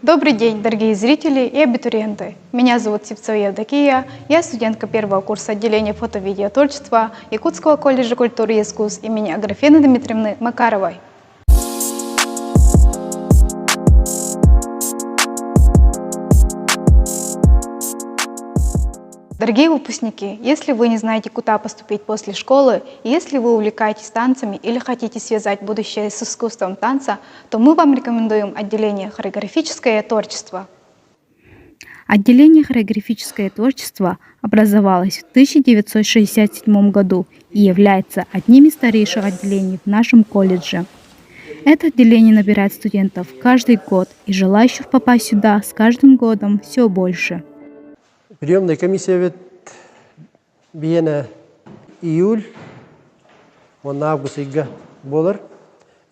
Добрый день, дорогие зрители и абитуриенты. Меня зовут Сивцова Евдокия, я студентка первого курса отделения фото-видеотворчества Якутского колледжа культуры и искусств имени Аграфены Дмитриевны Макаровой. Дорогие выпускники, если вы не знаете, куда поступить после школы, и если вы увлекаетесь танцами или хотите связать будущее с искусством танца, то мы вам рекомендуем отделение хореографическое творчество. Отделение хореографическое творчество образовалось в 1967 году и является одним из старейших отделений в нашем колледже. Это отделение набирает студентов каждый год, и желающих попасть сюда с каждым годом все больше. Приемная комиссия бияна июль, он август ига болар.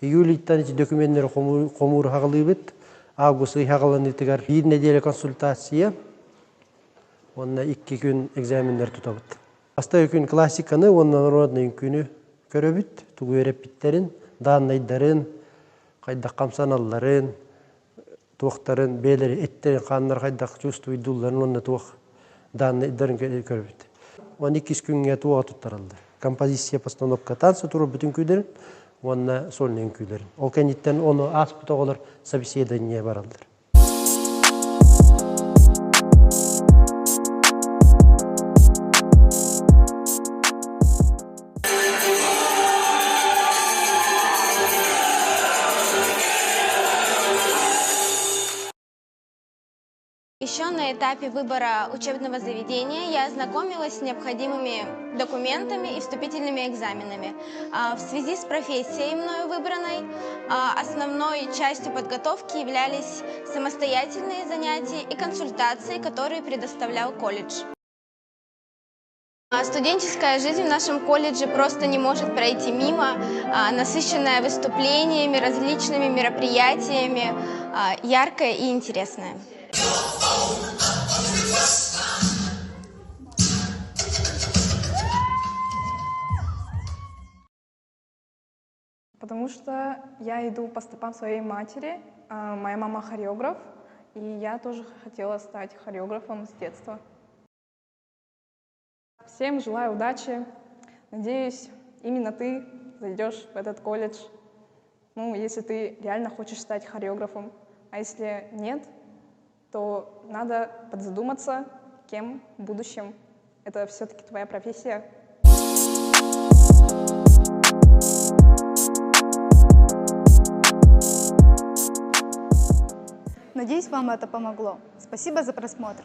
Июль иттан документтер комур хагалыбыт, август хагаланы тигар bir неделя консультация, онна 2 күн экзамендер тутабыт. Баста күн классиканы, онна народный күнү көрөбүт, тугу өрөпүттерин, данныйдарын, кайда камсаналларын, туактарын, белери, эттерин, каннар кайда чувствуйдулларын, онна туак данныйдарын көрөбүт. 12 күнгө туага туттарылды. Композиция, постановка танца туру бүтүн күйлерин, онна сольный күйлерин. Ол кенеттен оны аспыт оголор собеседование баралдыр. Еще на этапе выбора учебного заведения я ознакомилась с необходимыми документами и вступительными экзаменами. В связи с профессией мною выбранной, основной частью подготовки являлись самостоятельные занятия и консультации, которые предоставлял колледж. Студенческая жизнь в нашем колледже просто не может пройти мимо, насыщенная выступлениями, различными мероприятиями, яркая и интересная. Потому что я иду по стопам своей матери, моя мама хореограф, и я тоже хотела стать хореографом с детства. Всем желаю удачи, надеюсь, именно ты зайдешь в этот колледж, если ты реально хочешь стать хореографом, а если нет, то надо подзадуматься, кем в будущем. Это все-таки твоя профессия. Надеюсь, вам это помогло. Спасибо за просмотр.